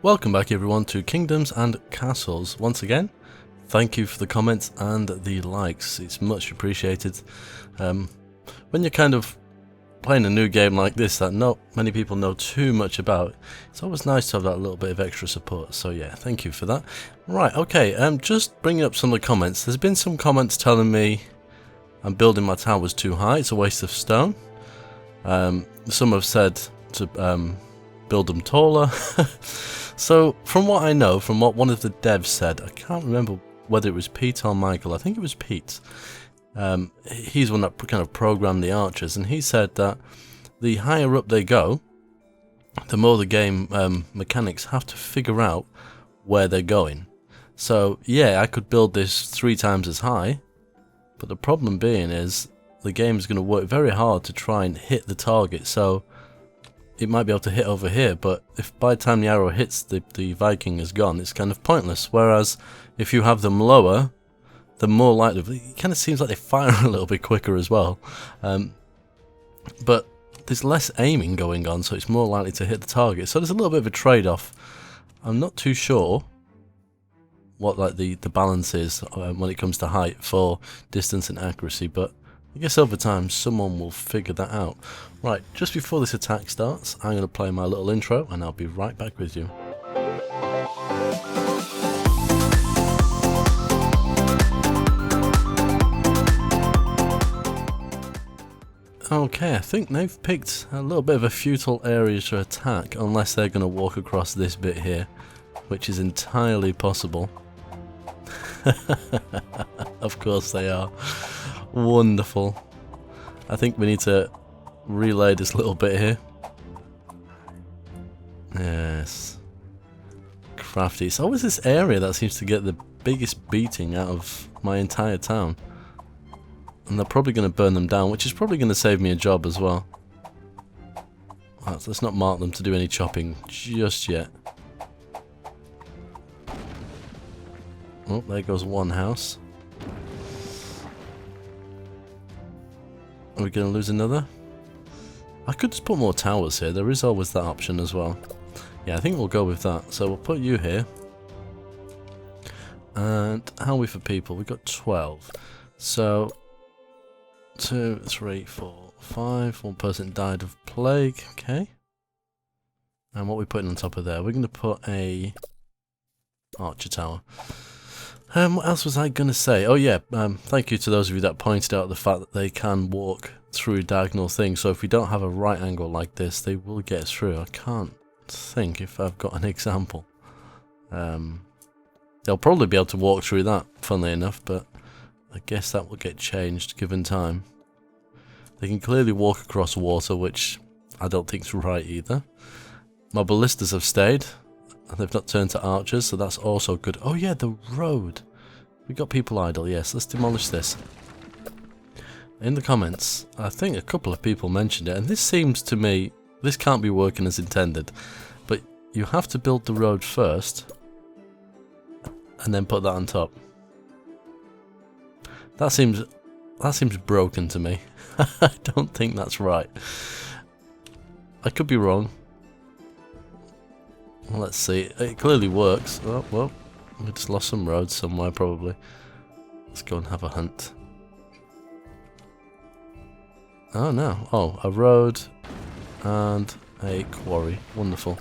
Welcome back everyone to Kingdoms and Castles. Once again, thank you for the comments and the likes, it's much appreciated. When you're kind of playing a new game like this that not many people know too much about, it's always nice to have that little bit of extra support, so yeah, thank you for that. Right, okay, just bringing up some of the comments. There's been some comments telling me I'm building my towers too high, it's a waste of stone. Some have said to build them taller. So, from what I know, from what one of the devs said, I can't remember whether it was Pete or Michael, I think it was Pete. He's one that kind of programmed the archers, and he said that the higher up they go, the more the game mechanics have to figure out where they're going. So, yeah, I could build this 3 times as high, but the problem being is the game is going to work very hard to try and hit the target, so it might be able to hit over here, but if by the time the arrow hits the Viking is gone, it's kind of pointless. Whereas if you have them lower, the more likely, it kind of seems like they fire a little bit quicker as well. But there's less aiming going on, so it's more likely to hit the target. So there's a little bit of a trade-off. I'm not too sure what like the balance is when it comes to height for distance and accuracy, but I guess over time someone will figure that out. Right, just before this attack starts, I'm going to play my little intro and I'll be right back with you. Okay, I think they've picked a little bit of a futile area to attack, unless they're going to walk across this bit here, which is entirely possible. Of course they are. Wonderful. I think we need to relay this little bit here. Yes. Crafty. It's always this area that seems to get the biggest beating out of my entire town. And they're probably going to burn them down, which is probably going to save me a job as well. Right, so let's not mark them to do any chopping just yet. Oh, there goes one house. Are we going to lose another? I could just put more towers here. There is always that option as well. Yeah, I think we'll go with that. So we'll put you here. And how are we for people? We've got 12. So 2, 3, 4, 5. One person died of plague. Okay. And what are we putting on top of there? We're going to put a archer tower. What else was I going to say? Oh yeah, thank you to those of you that pointed out the fact that they can walk through diagonal things. So if we don't have a right angle like this, they will get through. I can't think if I've got an example. They'll probably be able to walk through that, funnily enough, but I guess that will get changed given time. They can clearly walk across water, which I don't think is right either. My ballistas have stayed. And they've not turned to archers, so that's also good. Oh yeah, the road. We got people idle, yes. Let's demolish this. In the comments, I think a couple of people mentioned it, and this seems to me, this can't be working as intended. But you have to build the road first, and then put that on top. That seems broken to me. I don't think that's right. I could be wrong. Well, let's see. It clearly works. Oh, well, we just lost some roads somewhere, probably. Let's go and have a hunt. Oh, no. Oh, a road and a quarry. Wonderful.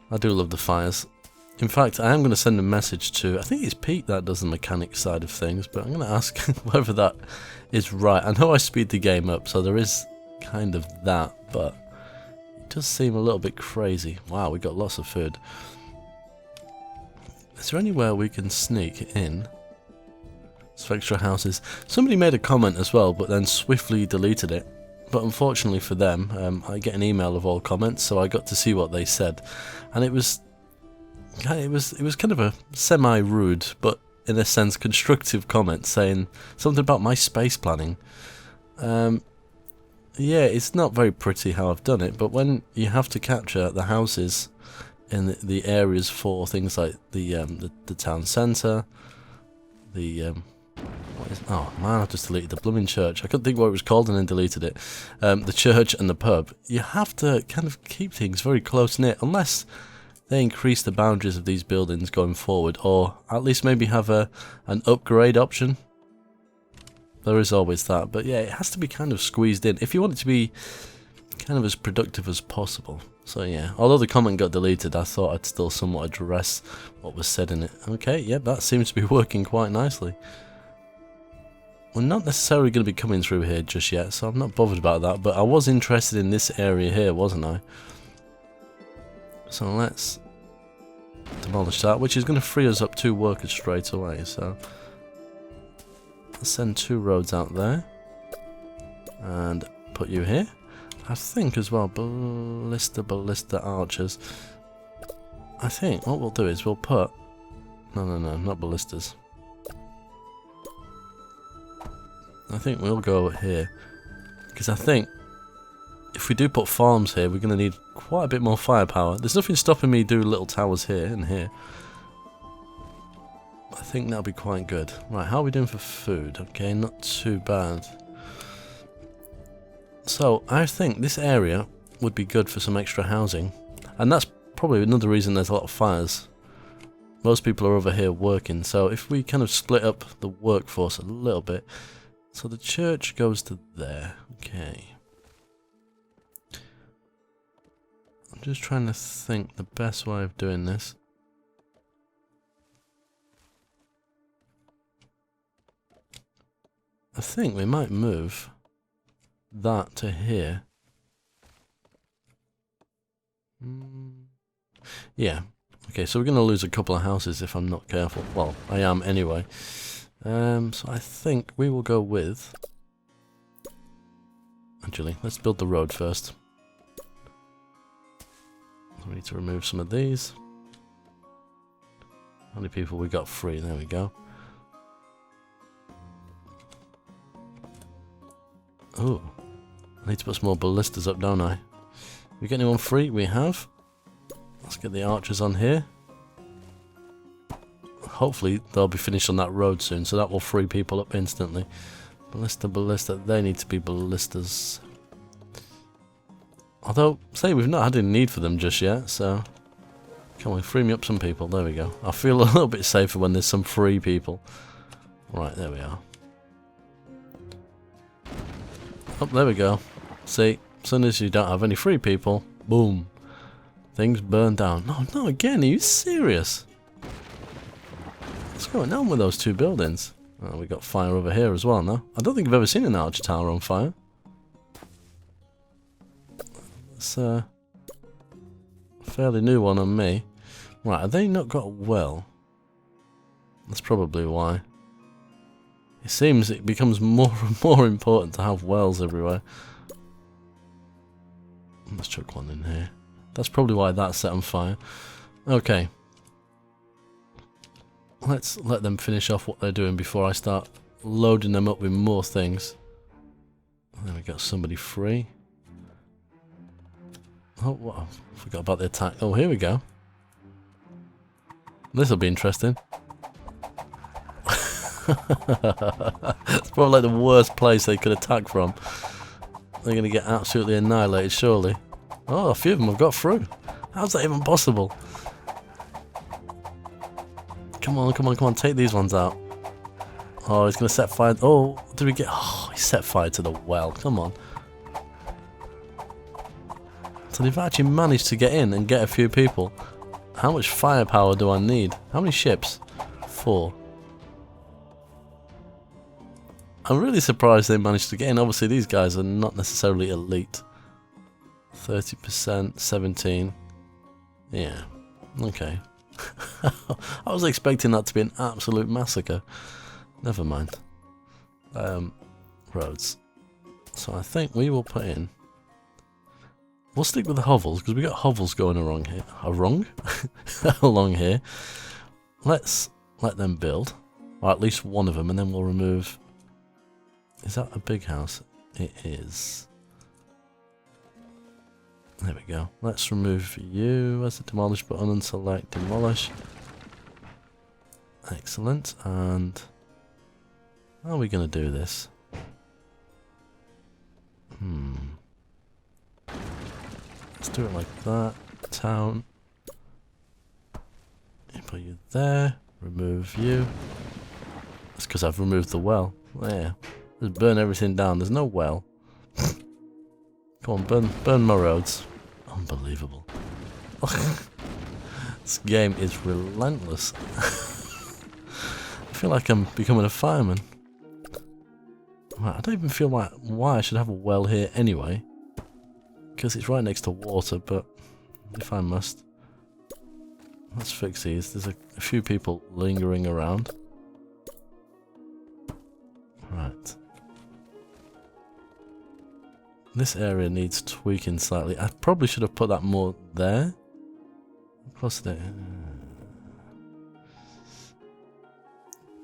I do love the fires. In fact, I am going to send a message to... I think it's Pete that does the mechanics side of things, but I'm going to ask whether that is right. I know I speed the game up, so there is kind of that, but... does seem a little bit crazy. Wow, we got lots of food. Is there anywhere we can sneak in? Some extra houses. Somebody made a comment as well, but then swiftly deleted it. But unfortunately for them, I get an email of all comments, so I got to see what they said, and it was kind of a semi-rude, but in a sense constructive comment, saying something about my space planning. Yeah, it's not very pretty how I've done it, but when you have to capture the houses in the areas for things like the town centre, oh man, I just deleted the blooming church. I couldn't think what it was called and then deleted it. The church and the pub. You have to kind of keep things very close knit, unless they increase the boundaries of these buildings going forward, or at least maybe have an upgrade option. There is always that, but yeah, it has to be kind of squeezed in if you want it to be kind of as productive as possible. So yeah, although the comment got deleted, I thought I'd still somewhat address what was said in it. Okay, yep, that seems to be working quite nicely. We're not necessarily going to be coming through here just yet, so I'm not bothered about that, but I was interested in this area here, wasn't I? So let's demolish that, which is going to free us up 2 workers straight away, so let's send 2 roads out there, and put you here. I think as well, ballista archers. I think what we'll do is we'll put... No, not ballistas. I think we'll go here, because I think if we do put farms here, we're going to need quite a bit more firepower. There's nothing stopping me do little towers here and here. I think that'll be quite good. Right, how are we doing for food? Okay, not too bad. So, I think this area would be good for some extra housing. And that's probably another reason there's a lot of fires. Most people are over here working, so if we kind of split up the workforce a little bit. So the church goes to there. Okay. I'm just trying to think the best way of doing this. I think we might move that to here. Yeah. Okay, so we're going to lose a couple of houses if I'm not careful. Well, I am anyway. So I think we will go with... Actually, let's build the road first. So we need to remove some of these. How many people we got free? There we go. Oh, I need to put some more ballistas up, don't I? We get anyone free? We have. Let's get the archers on here. Hopefully they'll be finished on that road soon, so that will free people up instantly. Ballista, they need to be ballistas. Although, say we've not had any need for them just yet, so... Come on, free me up some people, there we go. I feel a little bit safer when there's some free people. Right, there we are. Oh, there we go. See, as soon as you don't have any free people, boom. Things burn down. No, not again, are you serious? What's going on with those 2 buildings? Oh, we got fire over here as well now. I don't think I've ever seen an arch tower on fire. It's a fairly new one on me. Right, have they not got a well? That's probably why. It seems it becomes more and more important to have wells everywhere. Let's chuck one in here. That's probably why that's set on fire. Okay. Let's let them finish off what they're doing before I start loading them up with more things. And then we got somebody free. Oh, what? I forgot about the attack. Oh, here we go. This will be interesting. It's probably like the worst place they could attack from. They're going to get absolutely annihilated, surely. Oh, a few of them have got through. How's that even possible? Come on, come on, come on, take these ones out. Oh, he's going to set fire. Oh, did we get... Oh, he set fire to the well. Come on. So they've actually managed to get in and get a few people. How much firepower do I need? How many ships? 4. I'm really surprised they managed to get in. Obviously, these guys are not necessarily elite. 30%, 17. Yeah, okay. I was expecting that to be an absolute massacre. Never mind. Roads. So I think we will put in... We'll stick with the hovels, because we got hovels going along here. Along here. Let's let them build. Or at least one of them, and then we'll remove... Is that a big house? It is. There we go. Let's remove you as a demolish button and select demolish. Excellent. And how are we going to do this? Let's do it like that. Town. put you there. Remove you. That's because I've removed the well. There. Just burn everything down. There's no well. Come on, burn my roads. Unbelievable. This game is relentless. I feel like I'm becoming a fireman. Right, I don't even feel like why I should have a well here anyway. Because it's right next to water, but if I must. Let's fix these. There's a few people lingering around. Right. This area needs tweaking slightly. I probably should have put that more there. Close to there.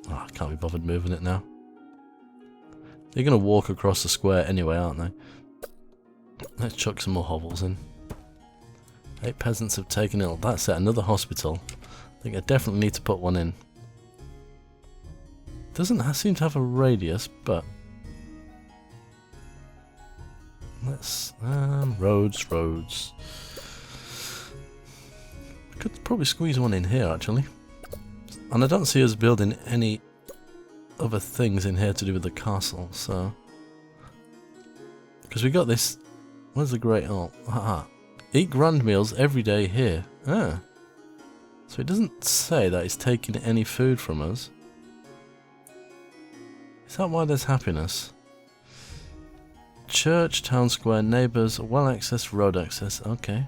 Oh, I can't be bothered moving it now. They're going to walk across the square anyway, aren't they? Let's chuck some more hovels in. 8 peasants have taken ill. That's it, another hospital. I think I definitely need to put one in. Doesn't seem to have a radius, but... Let's... roads. I could probably squeeze one in here, actually. And I don't see us building any other things in here to do with the castle, so... Because we got this... Where's the great... Oh, haha. Eat grand meals every day here. Ah. So it doesn't say that it's taking any food from us. Is that why there's happiness? Church, town square, neighbours, well access, road access. Okay.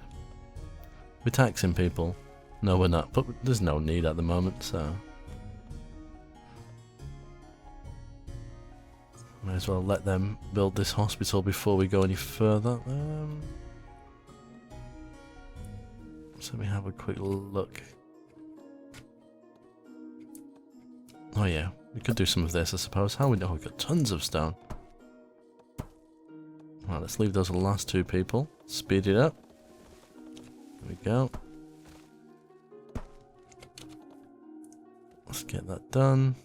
We're taxing people. No, we're not. But there's no need at the moment, so... May as well let them build this hospital before we go any further. So let me have a quick look. Oh yeah, we could do some of this, I suppose. How we know? We've got tons of stone. Right, let's leave those last 2 people. Speed it up. There we go. Let's get that done.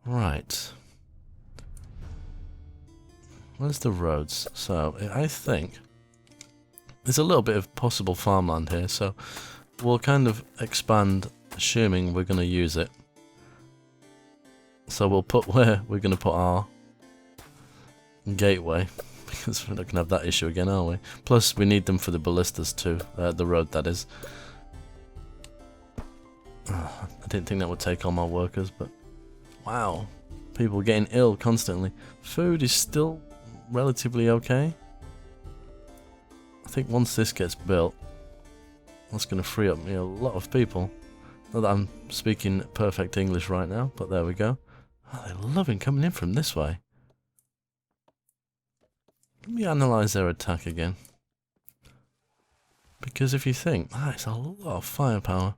Right. Where's the roads? So, I think there's a little bit of possible farmland here, so we'll kind of expand, assuming we're going to use it. So we'll put where we're going to put our gateway, because we're not going to have that issue again, are we? Plus, we need them for the ballistas too, the road that is. I didn't think that would take on my workers, but wow, people getting ill constantly. Food is still relatively okay. I think once this gets built, that's going to free up a lot of people. Not that I'm speaking perfect English right now, but there we go. Oh, they're loving coming in from this way. Let me analyse their attack again. Because if you think, it's a lot of firepower.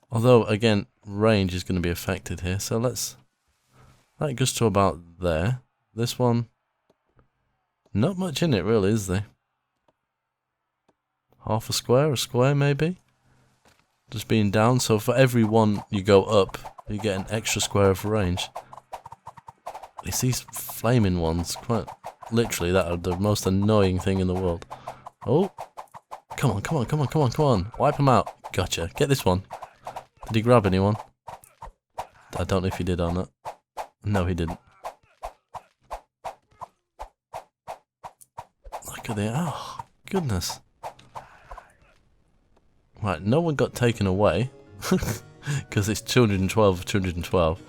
Although, again, range is going to be affected here, so that goes to about there. This one, not much in it really, is there? Half a square maybe? Just being down, so for every one you go up, you get an extra square of range. It's these flaming ones, quite literally, that are the most annoying thing in the world. Oh, come on. Wipe them out. Gotcha. Get this one. Did he grab anyone? I don't know if he did or not. No, he didn't. Look at the... Oh, goodness. Right, no one got taken away. Because it's 212 of 212.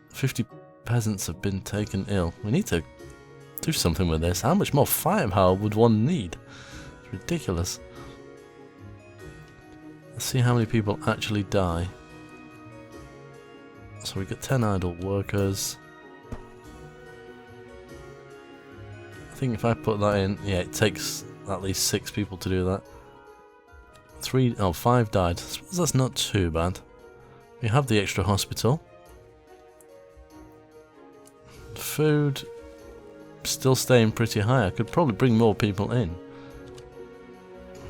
50 peasants have been taken ill. We need to do something with this. How much more firepower would one need? It's ridiculous. Let's see how many people actually die. So we got 10 idle workers. I think if I put that in, yeah, it takes at least 6 people to do that. 5 died. I suppose that's not too bad. We have the extra hospital. Food still staying pretty high. I could probably bring more people in.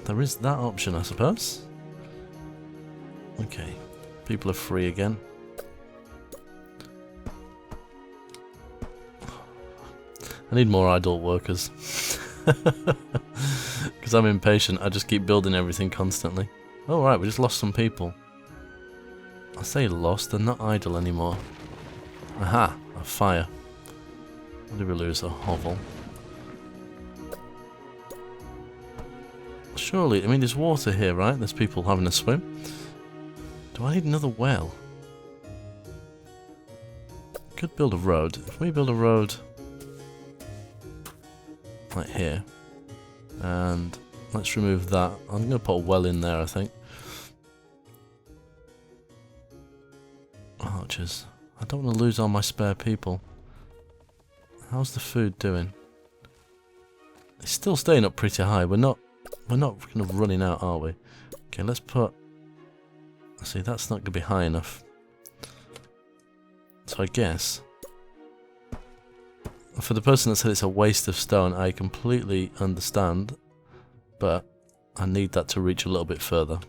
There is that option, I suppose. Okay, people are free again. I need more idle workers. Because because I'm impatient. I just keep building everything constantly. Oh, right, we just lost some people. I say lost, they're not idle anymore. Aha, a fire. What did we lose? A hovel. Surely, I mean, there's water here, right? There's people having a swim. Do I need another well? Could build a road. If we build a road like here, and let's remove that. I'm going to put a well in there, I think. Archers. I don't want to lose all my spare people. How's the food doing? It's still staying up pretty high. We're not kind of running out, are we? Okay, let's put... See, that's not going to be high enough. So I guess... For the person that said it's a waste of stone, I completely understand. But I need that to reach a little bit further.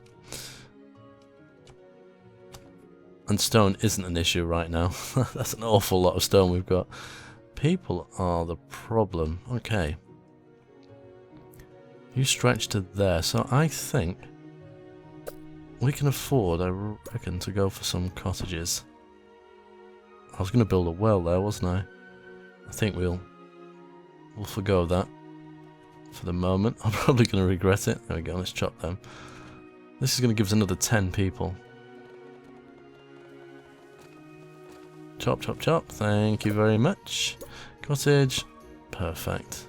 And stone isn't an issue right now. That's an awful lot of stone we've got. People are the problem. Okay. You stretch to there. So I think we can afford, I reckon, to go for some cottages. I was going to build a well there, wasn't I? I think we'll forgo that for the moment. I'm probably going to regret it. There we go, let's chop them. This is going to give us another 10 people. Chop, chop, chop. Thank you very much. Cottage. Perfect.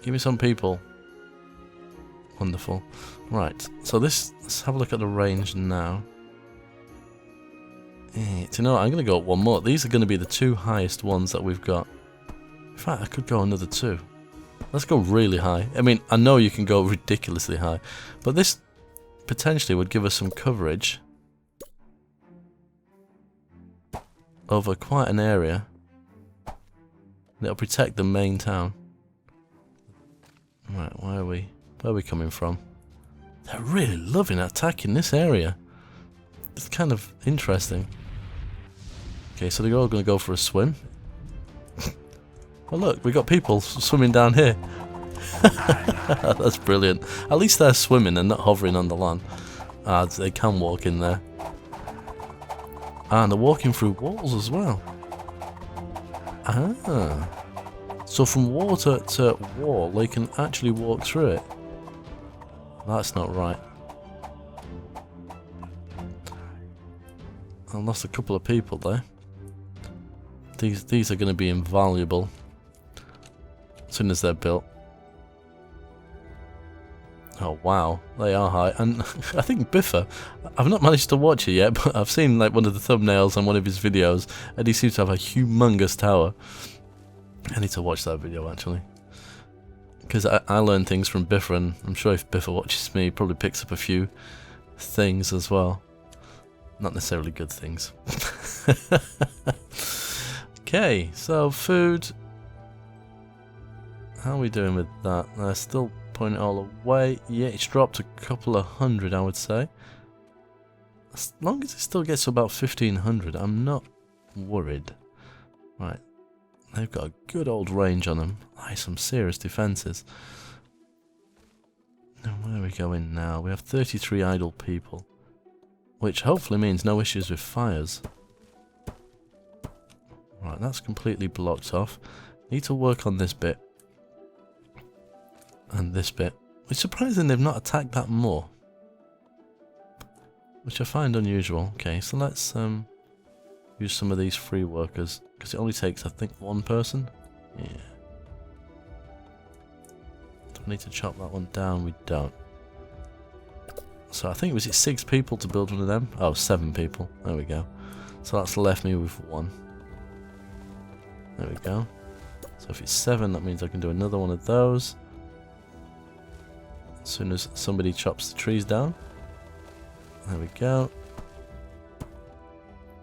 Give me some people. Wonderful. Right, so let's have a look at the range now. Do you know what? I'm going to go up one more. These are going to be the two highest ones that we've got. In fact, I could go another two. Let's go really high. I mean, I know you can go ridiculously high, but this potentially would give us some coverage over quite an area. It'll protect the main town. Right, where are we coming from? They're really loving attacking this area. It's kind of interesting. Okay, so they're all going to go for a swim. Well, look, we got people swimming down here. That's brilliant. At least they're swimming and not hovering on the land. They can walk in there. And they're walking through walls as well. Ah. So from wall to wall, they can actually walk through it. That's not right. I lost a couple of people there. These are going to be invaluable as soon as they're built. Oh wow, they are high. And I think Biffa, I've not managed to watch it yet, but I've seen like one of the thumbnails on one of his videos, and he seems to have a humongous tower. I need to watch that video actually, because I learn things from Biffa, and I'm sure if Biffa watches me, he probably picks up a few things as well. Not necessarily good things. Okay, so food. How are we doing with that? Still putting it all away. Yeah, it's dropped a couple of hundred, I would say. As long as it still gets to about 1500, I'm not worried. Right, they've got a good old range on them. Some serious defences. Now, where are we going now? We have 33 idle people, which hopefully means no issues with fires. Right, that's completely blocked off. Need to work on this bit. And this bit. It's surprising they've not attacked that more, which I find unusual. Okay, so let's use some of these free workers, because it only takes, I think, one person. Yeah. Do I need to chop that one down? We don't. So I think, was it 6 people to build one of them? Oh, 7 people. There we go. So that's left me with 1. There we go. So if it's 7, that means I can do another one of those. As soon as somebody chops the trees down. There we go.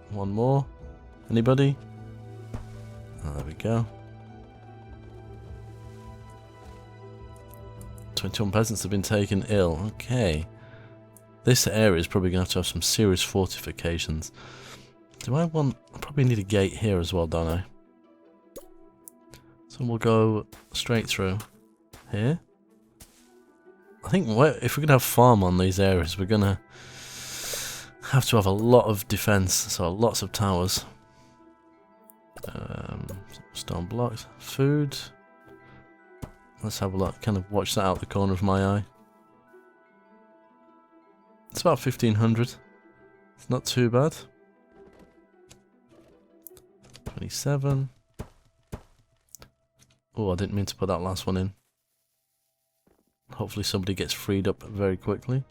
1 more. Anybody? Oh, there we go. 21 peasants have been taken ill. Okay. This area is probably going to have some serious fortifications. Do I want... I probably need a gate here as well, don't I? So we'll go straight through here. I think if we're going to have farm on these areas, we're going to have to have a lot of defense, so lots of towers. Stone blocks, food. Let's have a look, kind of watch that out the corner of my eye. It's about 1500. It's not too bad. 27. Oh, I didn't mean to put that last one in. Hopefully somebody gets freed up very quickly.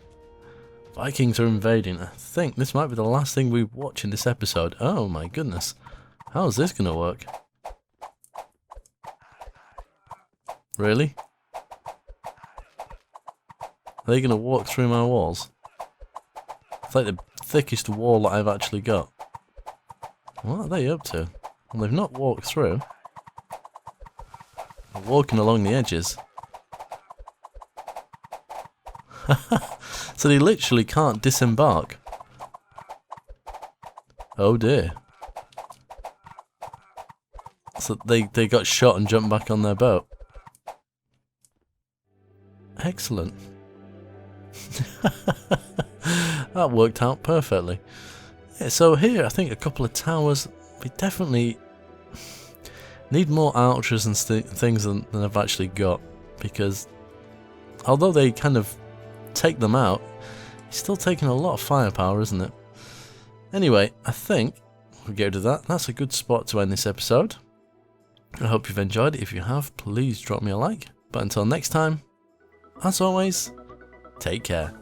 Vikings are invading. I think this might be the last thing we watch in this episode. Oh my goodness. How is this going to work? Really? Are they going to walk through my walls? It's like the thickest wall that I've actually got. What are they up to? Well, they've not walked through. They're walking along the edges. So they literally can't disembark. Oh dear. So they got shot and jumped back on their boat. Excellent. That worked out perfectly. Yeah, so here I think a couple of towers. We definitely need more archers and things than I've actually got, because although they kind of take them out, it's still taking a lot of firepower, isn't it? Anyway, I think we'll get rid of that. That's a good spot to end this episode. I hope you've enjoyed it. If you have, please drop me a like. But until next time, as always, take care.